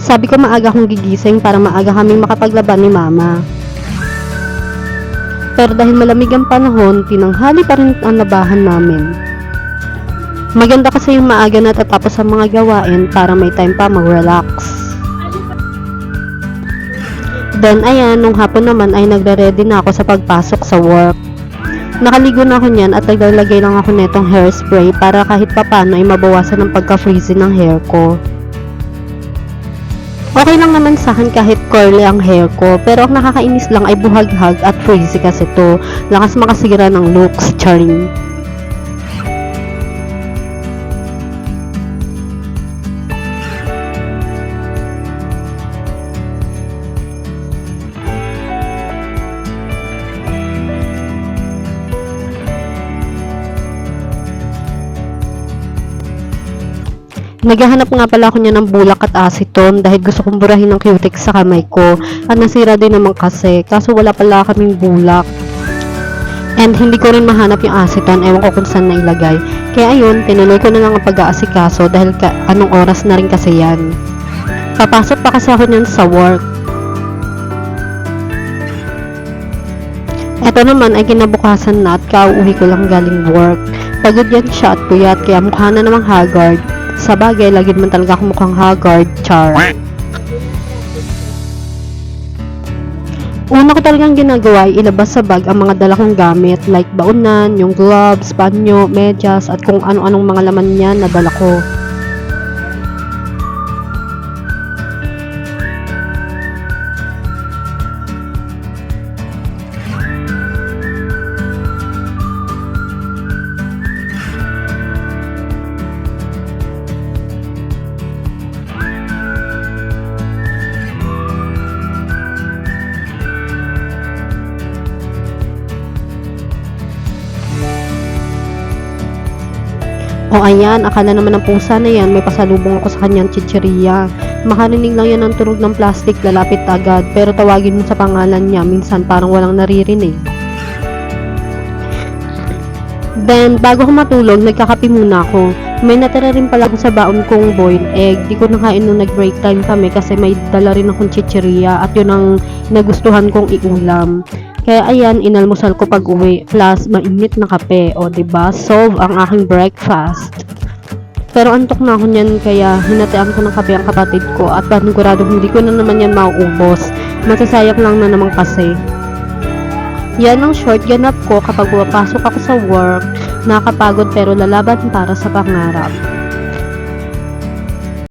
Sabi ko maaga akong gigising para maaga kaming makapaglaban ni mama. Pero dahil malamig ang panahon, tinanghali pa rin ang labahan namin. Maganda kasi yung maaga na tatapos ang mga gawain para may time pa mag-relax. Then ayan, nung hapon naman ay nagre-ready na ako sa pagpasok sa work. Nakaligo na ako niyan at naglalagay lang ako netong hairspray para kahit papano ay mabawasan ang pagka-frizzy ng hair ko. Okay lang naman sa akin kahit curly ang hair ko, pero ang nakakainis lang ay buhaghag at frizzy kasi to. Lakas makasira ng looks, charing. Naghahanap nga pala ako niya ng bulak at acetone dahil gusto kong burahin ng cutex sa kamay ko at nasira din naman kasi, kaso wala pala kaming bulak. And hindi ko rin mahanap yung acetone, ewan ko kung saan nailagay. Kaya ayun, tinuloy ko na lang ang pag-aasikaso dahil anong oras na rin kasi yan. Papasok pa kasi ako niyan sa work. Eto naman ay kinabukasan na at kauwi ko lang galing work. Pagod yan siya at puyat kaya mukha na namang haggard. Sa bagay, lagi naman talaga akong mukhang haggard, char. Una ko talagang ginagawa ay ilabas sa bag ang mga dala kong gamit like baunan, yung gloves, panyo, medyas at kung ano-anong mga laman niyan na dala ko. O ayan, akala naman ng pusa na yan, may pasalubong ako sa kanyang chichirya. Makarinig lang yan ng tunog ng plastic, lalapit agad, pero tawagin mo sa pangalan niya, minsan parang walang naririnig. Then, bago ko matulog, nagkakape muna ako. May natira rin pala ako sa baon kong boiled egg. Di ko nakain nung nag-break time kami kasi may dala rin akong chichirya at yun ang nagustuhan kong iulam. Kaya ayan, inalmusal ko pag uwi, plus mainit na kape, o diba, solve ang aking breakfast. Pero antok na ako niyan kaya hinatean ko ng kape ang kapatid ko at panigurado hindi ko na naman yan mauubos. Masasayang lang na naman kasi. Yan ang short ganap ko kapag pumapasok ako sa work, nakakapagod pero lalaban para sa pangarap.